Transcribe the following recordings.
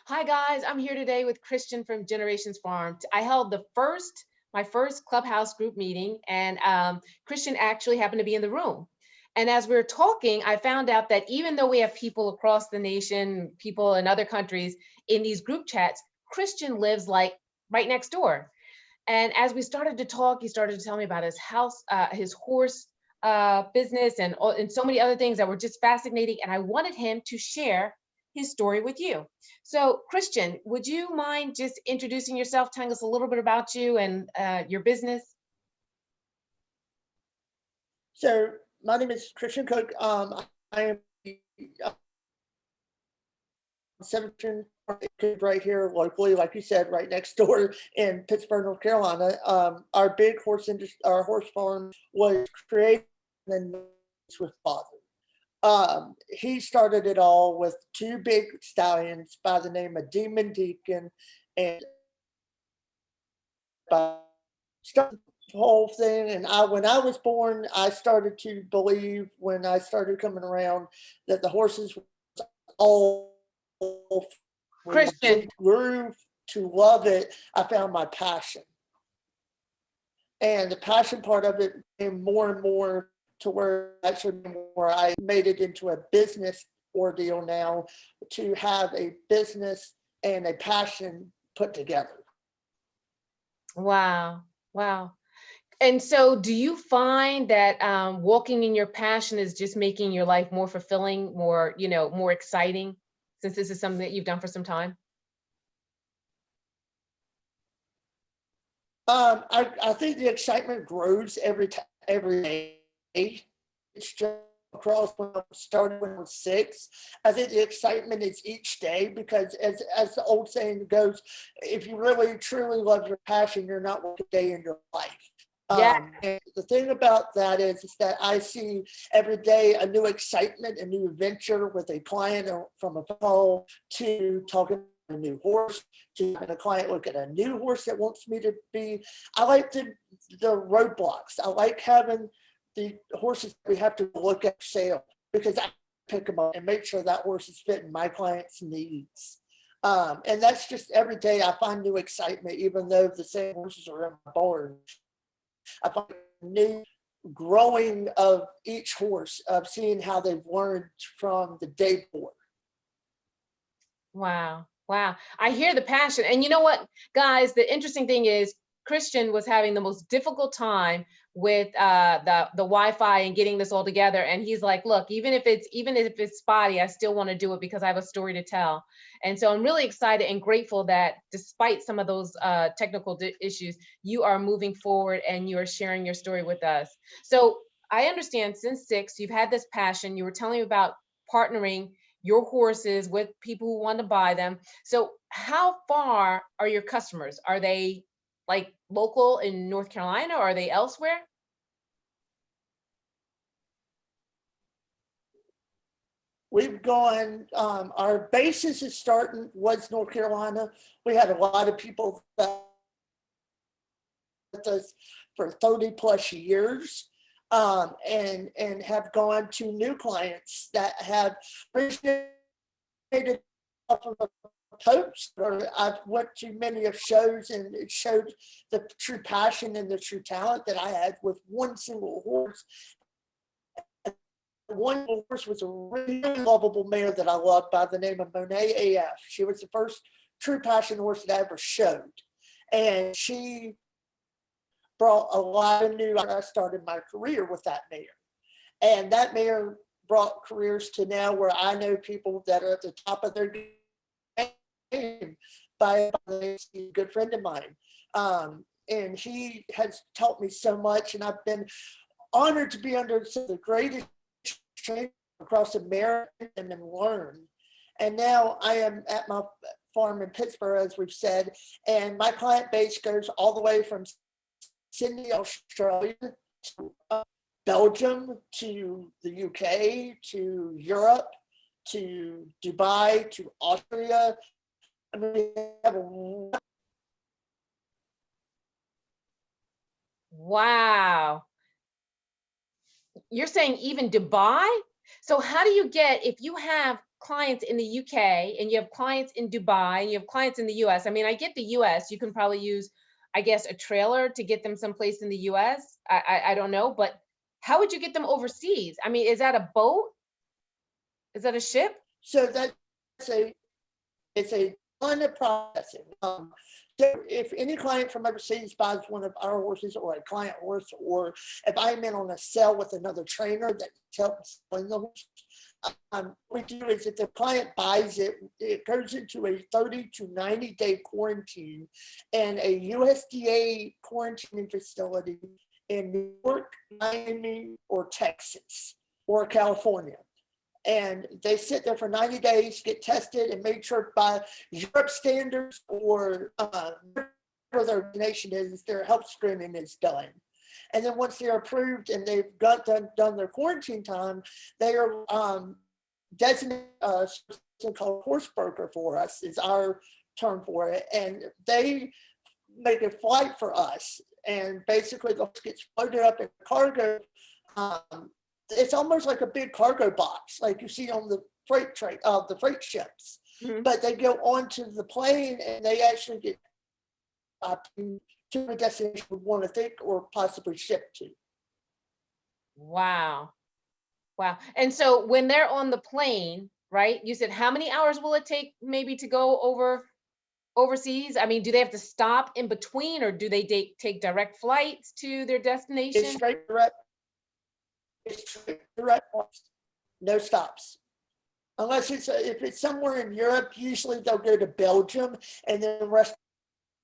Hi guys, I'm here today with Christian from Generations Farm. I held my first clubhouse group meeting, and Christian actually happened to be in the room. And as we were talking, I found out that even though we have people across the nation, people in other countries in these group chats, Christian lives like right next door. And as we started to talk, he started to tell me about his house, his horse business, and so many other things that were just fascinating. And I wanted him to share his story with you. So, Christian, would you mind just introducing yourself, telling us a little bit about you and your business? So my name is Christian Cook. I am 17 right here locally, like you said, right next door in Pittsburgh, North Carolina. Our big horse industry, our horse farm was created and with father. He started it all with two big stallions by the name of Demon Deacon and by started the whole thing. And when I was born, I started to believe when I started coming around that the horses was all we Christian, grew to love it. I found my passion, and the passion part of it became more and more to where actually where I made it into a business ordeal now to have a business and a passion put together. wow, wow. And so, do you find that walking in your passion is just making your life more fulfilling, more, more exciting, since this is something that you've done for some time? I think the excitement grows every day. It's just across when I started when I was 6. I think the excitement is each day because as the old saying goes, if you really truly love your passion, you're not working a day in your life. Yeah. And the thing about that is that I see every day a new excitement, a new adventure with a client from a call to talking a new horse to having a client look at a new horse that wants me to be. I like the roadblocks. I like having the horses we have to look at sale because I pick them up and make sure that horse is fitting my client's needs. And that's just every day I find new excitement, even though the same horses are in my barn. I find new growing of each horse, of seeing how they've learned from the day before. Wow. Wow. I hear the passion. And you know what, guys, the interesting thing is Christian was having the most difficult time with the Wi-Fi and getting this all together. And he's like, look, even if it's spotty, I still want to do it because I have a story to tell. And so I'm really excited and grateful that despite some of those technical issues, you are moving forward and you are sharing your story with us. So I understand since 6, you've had this passion. You were telling me about partnering your horses with people who want to buy them. So how far are your customers? Are they like local in North Carolina or are they elsewhere? We've gone, our basis is starting was North Carolina. We had a lot of people that with us for 30 plus years, and have gone to new clients that have originated off of a post, or I've went to many of shows and it showed the true passion and the true talent that I had with one single horse. One horse was a really lovable mare that I loved by the name of Monet AF. She was the first true passion horse that I ever showed. And she brought a lot of new, I started my career with that mare. And that mare brought careers to now where I know people that are at the top of their game by a good friend of mine. And he has taught me so much, and I've been honored to be under some of the greatest trainers across America and learn. And now I am at my farm in Pittsburgh, as we've said, and my client base goes all the way from Sydney, Australia, to Belgium, to the UK, to Europe, to Dubai, to Austria. I mean, we have a Wow. You're saying even Dubai? So how do you get, if you have clients in the UK and you have clients in Dubai and you have clients in the US. I mean, I get the US, you can probably use, I guess, a trailer to get them someplace in the US. I don't know, but how would you get them overseas? I mean, is that a boat? Is that a ship? So that's a it's a ton of processing. So if any client from overseas buys one of our horses or a client horse, or if I'm in on a sale with another trainer that helps win the horse, what we do is if the client buys it, it goes into a 30 to 90-day quarantine and a USDA quarantining facility in New York, Miami, or Texas, or California. And they sit there for 90 days, get tested, and made sure by Europe standards or whatever their nation is, their health screening is done. And then once they're approved and they've done their quarantine time, they are designated something called horse broker for us, is our term for it. And they make a flight for us. And basically, they'll get loaded up in cargo. It's almost like a big cargo box, like you see on the the freight ships. Mm-hmm. But they go onto the plane and they actually get to a destination we want to think or possibly ship to. Wow. Wow. And so when they're on the plane, right, you said how many hours will it take maybe to go overseas? I mean, do they have to stop in between, or do they take direct flights to their destination? It's straight direct. It's straight direct flights, no stops. Unless if it's somewhere in Europe, usually they'll go to Belgium and then the rest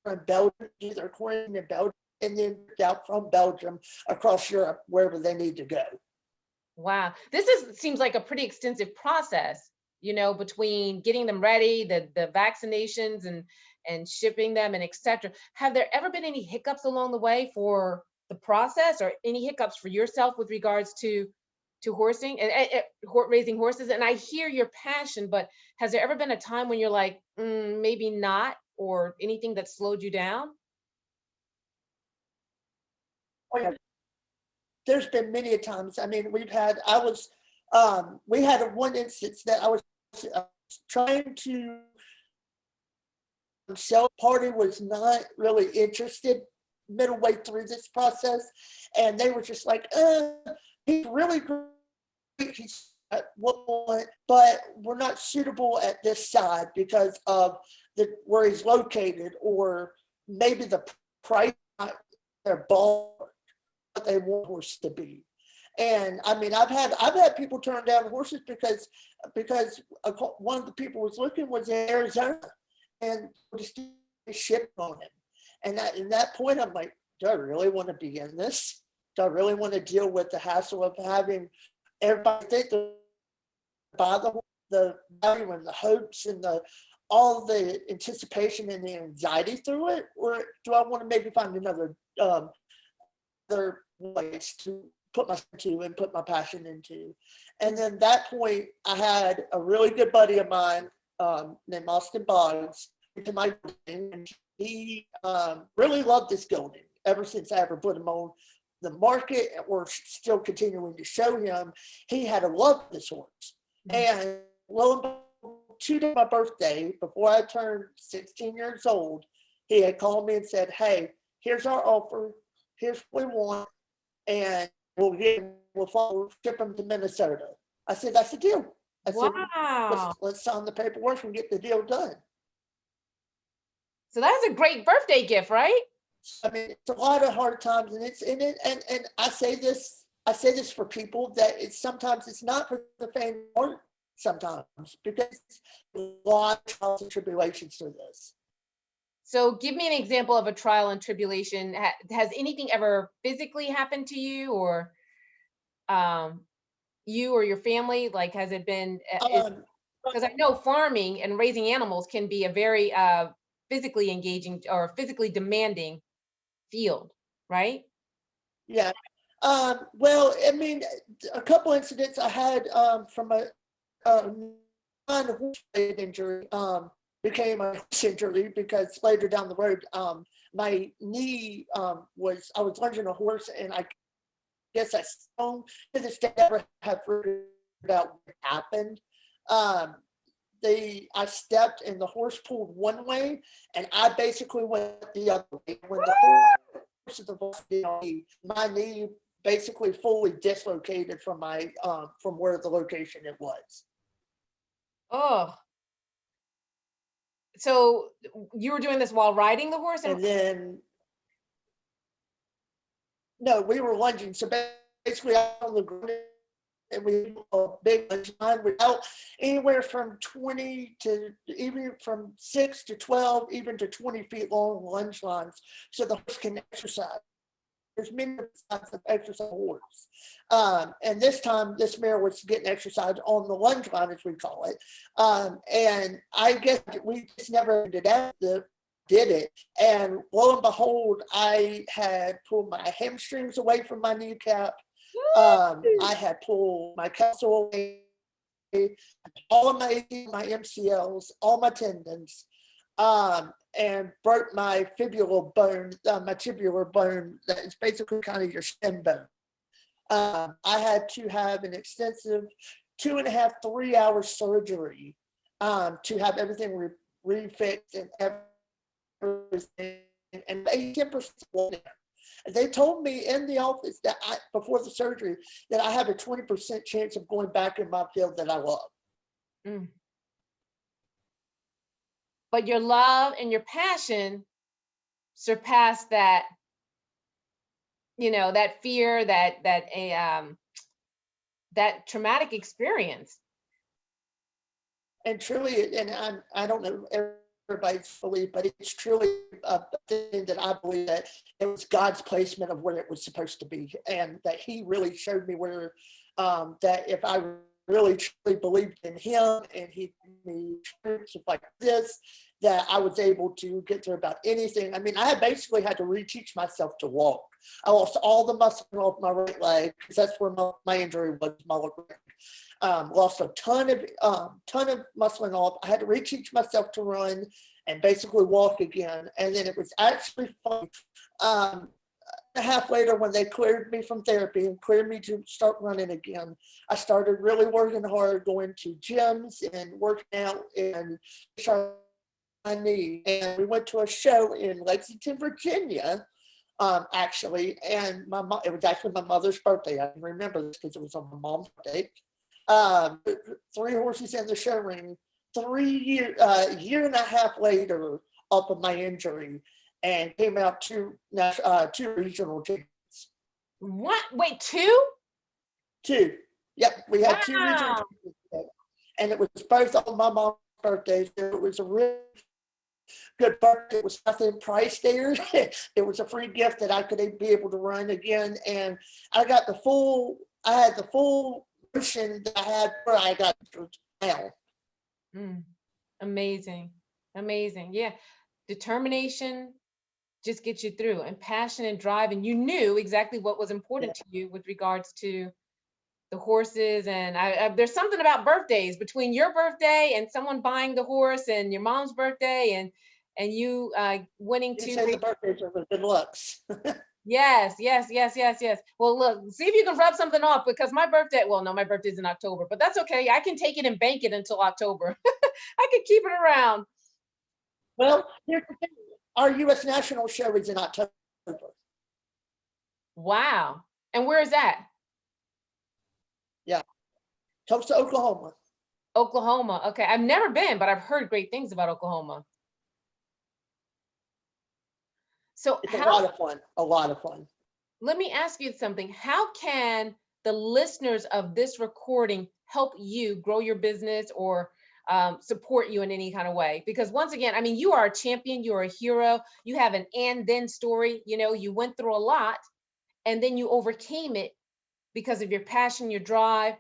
in Belgium, do their quarantine in Belgium, and then out from Belgium across Europe, wherever they need to go. Wow. Seems like a pretty extensive process, between getting them ready, the vaccinations and shipping them and etc. Have there ever been any hiccups along the way for the process, or any hiccups for yourself with regards to horsing and raising horses? And I hear your passion, but has there ever been a time when you're like, maybe not, or anything that slowed you down? Oh, yeah. There's been many times. I mean, we had one instance that I was trying to sell. Party was not really interested middle way through this process, and they were just like, he's really great, he's at one, but we're not suitable at this side because of where he's located, or maybe the price, their ball, what they want horse to be. And I mean, I've had people turn down horses because one of the people was looking was in Arizona, and just shipped on him. And at that point, I'm like, do I really want to be in this? Do I really want to deal with the hassle of having everybody think by the value and the hopes and all the anticipation and the anxiety through it? Or do I want to maybe find another other ways to put my passion into? And then that point, I had a really good buddy of mine named Austin Boggs into my building, and he really loved this gelding ever since I ever put him on the market or still continuing to show him. He had a love for this horse. And lo and behold, 2 days my birthday, before I turned 16 years old, he had called me and said, hey, here's our offer, here's what we want, and we'll ship him to Minnesota. I said, that's the deal. I said, let's sign the paperwork and get the deal done. So that's a great birthday gift, right? I mean, it's a lot of hard times, and it's in it. And I say this for people that sometimes it's not for the faint of heart sometimes, because a lot of trials and tribulations to this. So give me an example of a trial and tribulation. Has anything ever physically happened to you, or you or your family? Like, has it been, because I know farming and raising animals can be a very physically engaging or physically demanding field, right? Yeah. Well, I mean, a couple incidents I had from a non-horse injury became a horse injury, because later down the road, my knee I was lunging a horse, and I guess I still to this day never have figured out what happened. I stepped and the horse pulled one way, and I basically went the other way. When the force of the velocity on me, my knee basically fully dislocated from from where the location it was. Oh, so you were doing this while riding the horse, and And then no, we were lunging. So basically, I was on the ground, and we had a big lunge line without anywhere from 20 to even from 6 to 12, even to 20 feet long lunge lines, so the horse can exercise. There's many types of exercise horse. And this time, this mare was getting exercise on the lunge line, as we call it. And I guess we just never did it. And lo and behold, I had pulled my hamstrings away from my kneecap. I had pulled my capsule away, all of my MCLs, all my tendons, and broke my fibular bone, my tibular bone. That is basically kind of your shin bone. I had to have an extensive 2.5, 3 hour surgery to have everything refixed and everything, and 10%. They told me in the office that before the surgery that I have a 20% chance of going back in my field that I love. mm. But your love and your passion surpassed that, that fear, that traumatic experience. And truly, and I don't know everybody's belief, but it's truly a thing that I believe that it was God's placement of where it was supposed to be, and that He really showed me where, that if I really truly believed in Him and He gave me truths like this, that I was able to get through about anything. I mean, I basically had to reteach myself to walk. I lost all the muscle off my right leg because that's where my injury was, my leg. Lost a ton of muscle off. I had to reteach myself to run and basically walk again. And then it was actually fun. A half later, when they cleared me from therapy and cleared me to start running again, I started really working hard, going to gyms and working out and my knee. And we went to a show in Lexington, Virginia, actually. And it was actually my mother's birthday. I can remember this because it was on my mom's birthday. 3 horses in the show ring. Year and a half later, off of my injury, and came out two regional champions. What? Wait, 2? 2. Yep, we had 2 regional Wow. champions, and it was both on my mom's birthday. So it was a really good birthday. It was nothing priced there. It was a free gift that I could be able to run again, and I had the full motion that I had where I got now. Amazing. Amazing. Yeah. Determination just gets you through, and passion and drive. And you knew exactly what was important to you with regards to the horses. And there's something about birthdays, between your birthday and someone buying the horse, and your mom's birthday, and you winning You 2. say the birthdays are the good lucks. Yes, yes, yes, yes, yes. Well, look, see if you can rub something off, because my birthday, well, no, my birthday's in October, but that's okay. I can take it and bank it until October. I can keep it around. Well, here's the thing. Our U.S. National Show is in October. Wow. And where is that? Yeah. Tulsa, Oklahoma. Oklahoma. Okay. I've never been, but I've heard great things about Oklahoma. So It's a lot of fun. A lot of fun. let me ask you something. How can the listeners of this recording help you grow your business, or support you in any kind of way? Because once again, I mean, you are a champion, you're a hero, you have an and then story. You went through a lot, and then you overcame it because of your passion, your drive.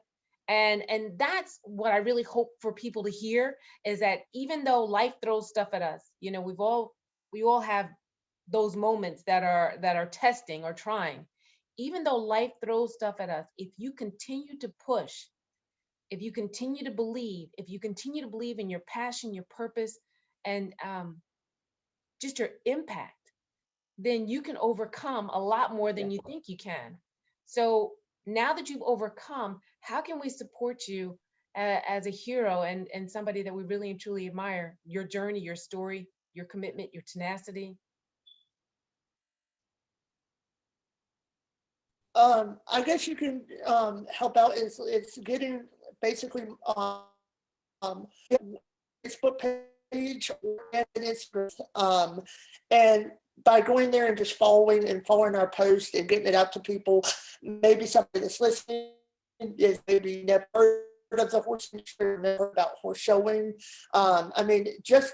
And that's what I really hope for people to hear, is that even though life throws stuff at us, we all have those moments that are testing or trying. Even though life throws stuff at us, if you continue to push, if you continue to believe, if you continue to believe in your passion, your purpose, and just your impact, then you can overcome a lot more than you think you can. So now that you've overcome, how can we support you as a hero and somebody that we really and truly admire. Your journey, your story, your commitment, your tenacity. I guess you can help out. It's getting basically Facebook page and Instagram, and by going there and just following our post and getting it out to people, maybe somebody that's listening is maybe never heard of the horse industry, never heard about horse showing. I mean, just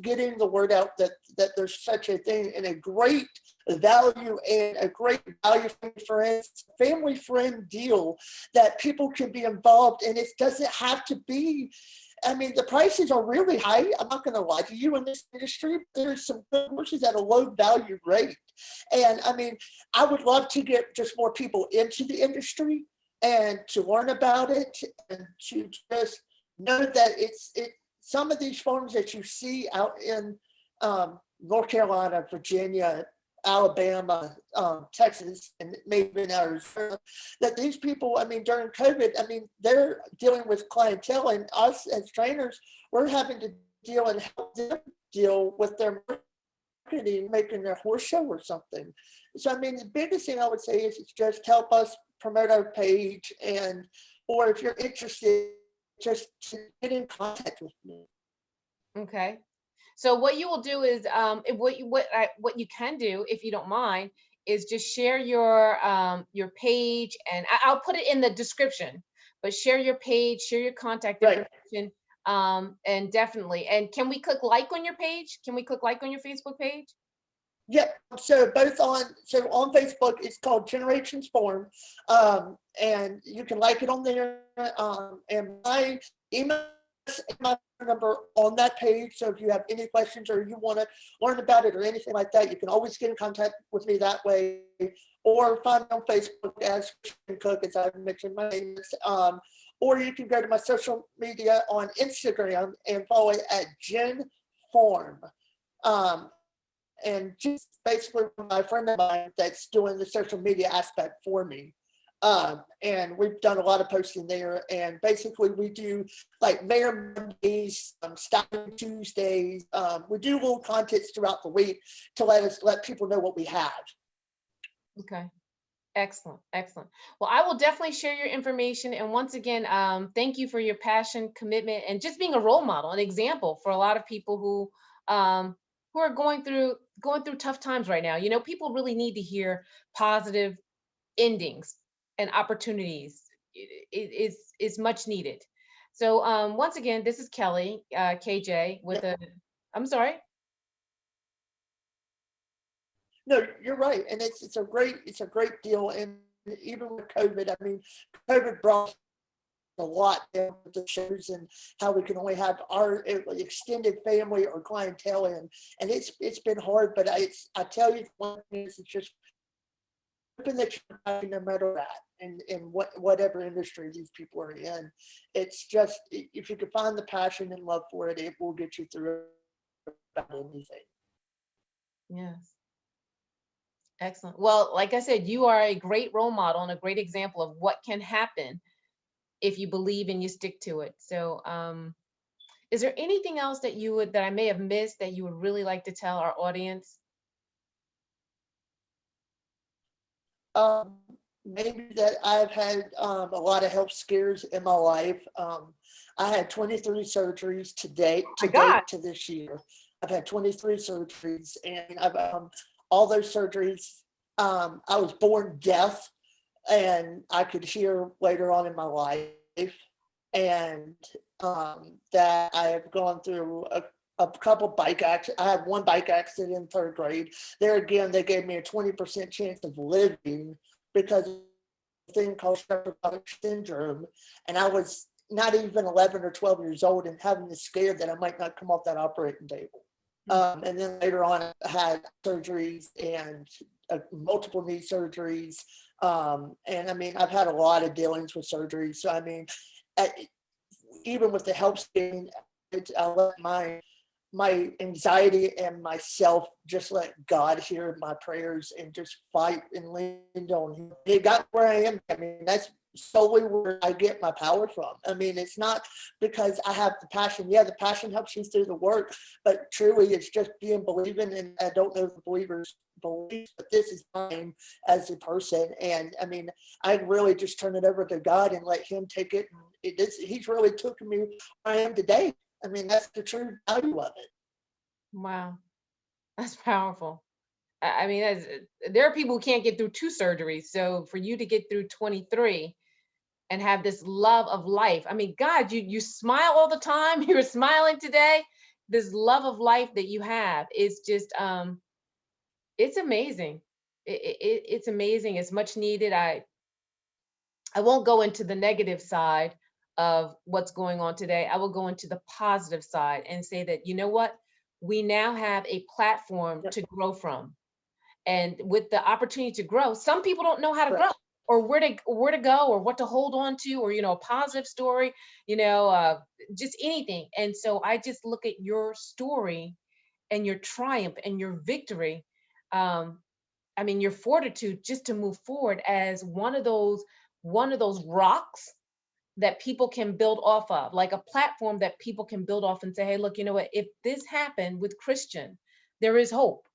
getting the word out that there's such a thing, and a great value and a great value for family friend deal that people can be involved, and it doesn't have to be. I mean, the prices are really high. I'm not going to lie to you, in this industry. There's some good horses at a low value rate. And I mean, I would love to get just more people into the industry and to learn about it, and to just know that some of these farms that you see out in North Carolina, Virginia, Alabama, Texas, and maybe even Arizona, that these people, I mean, during COVID, I mean, they're dealing with clientele, and us as trainers, we're having to deal and help them deal with their marketing, making their horse show or something. So, I mean, the biggest thing I would say is just help us promote our page, or if you're interested, just get in contact with me. Okay. So what you will do is, what you can do, if you don't mind, is just share your page, and I'll put it in the description. But share your page, share your contact Right. information, and definitely. And can we click like on your page? Can we click like on your Facebook page? Yep. So on Facebook, it's called Generations Farm, and you can like it on there. And my email and my phone number on that page. So if you have any questions or you want to learn about it or anything like that, you can always get in contact with me that way, or find me on Facebook as Christian Cook, as I mentioned my name is. Or you can go to my social media on Instagram and follow it at Gen Farm. And just basically my friend of mine that's doing the social media aspect for me. And we've done a lot of posting there, and basically we do like Mayor Mondays, Styling Tuesdays. We do little contests throughout the week to let people know what we have. Okay. Excellent, excellent. Well, I will definitely share your information. And once again, thank you for your passion, commitment, and just being a role model, an example for a lot of people who are going through tough times right now. You know, people really need to hear positive endings and opportunities. Is much needed. So once again, this is Kelly, KJ, with a. I'm sorry. No, you're right, and it's a great deal. And even with COVID, I mean, COVID brought a lot down with the shows and how we can only have our extended family or clientele in, and it's been hard. But I tell you, one thing is, it's just hoping that you're happy no matter what, and in whatever industry these people are in. It's just, if you can find the passion and love for it, it will get you through about anything. Yes. Excellent. Well, like I said, you are a great role model and a great example of what can happen if you believe and you stick to it. So, is there anything else that I may have missed that you would really like to tell our audience? Maybe that I've had a lot of health scares in my life. I had 23 surgeries to date to this year. I've had 23 surgeries, and I've all those surgeries. I was born deaf, and I could hear later on in my life, and that I have gone through a couple bike accidents. I had one bike accident in third grade. There again, they gave me a 20% chance of living because of a thing called Shepard syndrome, and I was not even 11 or 12 years old, and having the scare that I might not come off that operating table. And then later on, I had surgeries and multiple knee surgeries. And I mean, I've had a lot of dealings with surgeries. So, I mean, even with the help scheme, I let my anxiety and myself just let God hear my prayers and just fight and lean on Him. It got where I am. I mean, that's solely where I get my power from. I mean, it's not because I have the passion. Yeah, the passion helps you through the work, but truly it's just being believing. And I don't know if the believers believe, but this is mine as a person. And I mean, I really just turn it over to God and let Him take it. And He's really taken me where I am today. I mean, that's the true value of it. Wow, that's powerful. I mean, there are people who can't get through 2 surgeries. So for you to get through 23 and have this love of life, I mean, God, you smile all the time. You're smiling today. This love of life that you have is just, it's amazing. It's amazing. It's much needed. I won't go into the negative side of what's going on today. I will go into the positive side and say that, you know what? We now have a platform Yep. to grow from. And with the opportunity to grow, some people don't know how to grow Correct. or where to go or what to hold on to, or, a positive story, just anything. And so I just look at your story and your triumph and your victory. Um, I mean, your fortitude just to move forward as one of those rocks that people can build off of, like a platform that people can build off and say, hey, look, you know what? If this happened with Christian, there is hope.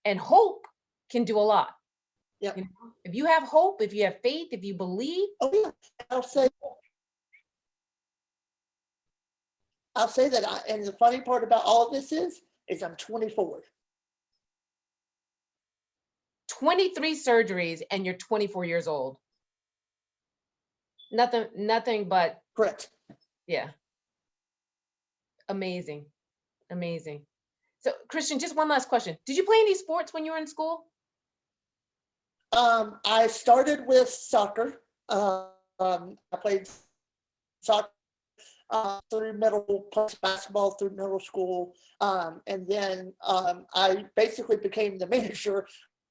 And hope can do a lot. Yep. If you have hope, if you have faith, if you believe. Oh yeah. I'll say that. And the funny part about all of this is I'm 24. 23 surgeries and you're 24 years old. Nothing but, Correct. yeah. Amazing. Amazing. So Christian, just one last question. Did you play any sports when you were in school? I started with soccer. I played soccer through middle, plus basketball through middle school. And then I basically became the manager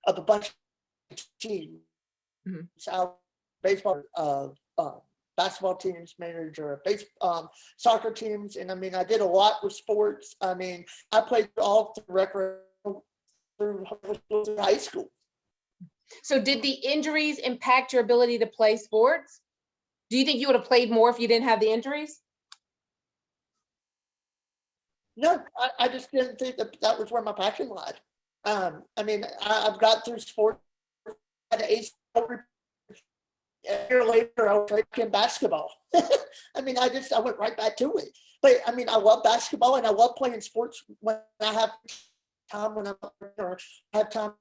of a bunch of teams. Mhm. So baseball, basketball teams, manager of soccer teams. And I mean, I did a lot with sports. I mean, I played all through recreation through high school. So did the injuries impact your ability to play sports? Do you think you would have played more if you didn't have the injuries? No, I just didn't think that was where my passion lied. I mean, I've got through sports at age. A year later, I was playing basketball. I mean, I went right back to it. But I mean, I love basketball and I love playing sports when I have time, when I'm or have time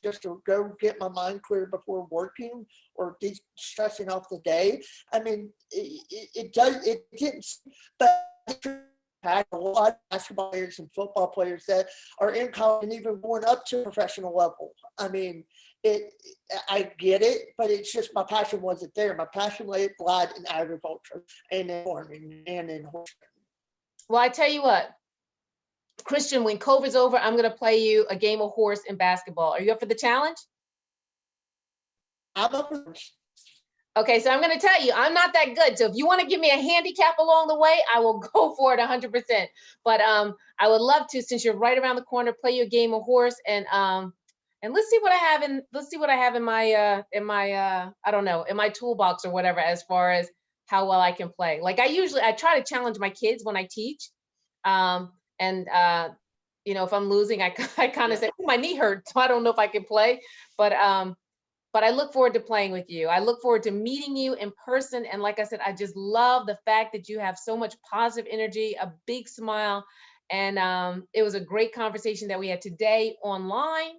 just to go get my mind clear before working or de-stressing off the day. I mean, it didn't, but a lot of basketball players and football players that are in college and even going up to professional level. I mean, I get it, but it's just my passion wasn't there. My passion lied in agriculture and in farming and in horse. Well, I tell you what, Christian, when COVID's over, I'm going to play you a game of horse and basketball. Are you up for the challenge? I'm up for this. Okay, so I'm going to tell you, I'm not that good. So if you want to give me a handicap along the way, I will go for it 100%. But I would love to, since you're right around the corner, play you a game of horse and let's see what I have in my I don't know, in my toolbox or whatever, as far as how well I can play. Like I try to challenge my kids when I teach. And if I'm losing, I kind of say, oh, my knee hurts, so I don't know if I can play. But I look forward to playing with you. I look forward to meeting you in person. And like I said, I just love the fact that you have so much positive energy, a big smile. And it was a great conversation that we had today online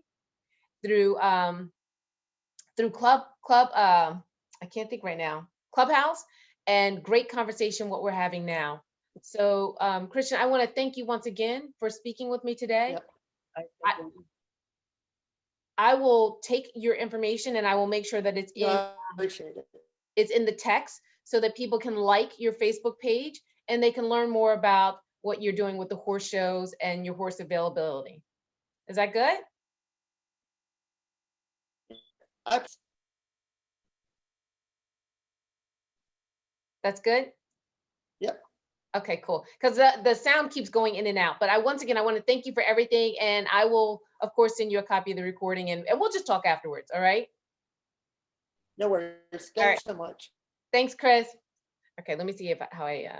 through I can't think right now, Clubhouse, and great conversation what we're having now. So Christian, I want to thank you once again for speaking with me today. Yep. I will take your information and I will make sure that I appreciate it. it's in the text so that people can like your Facebook page and they can learn more about what you're doing with the horse shows and your horse availability. Is that good? That's good? Yep. Okay, cool. Because the sound keeps going in and out. But once again, I want to thank you for everything. And I will, of course, send you a copy of the recording and we'll just talk afterwards. All right? No worries. All right. Thanks so much. Thanks, Chris. Okay, let me see how I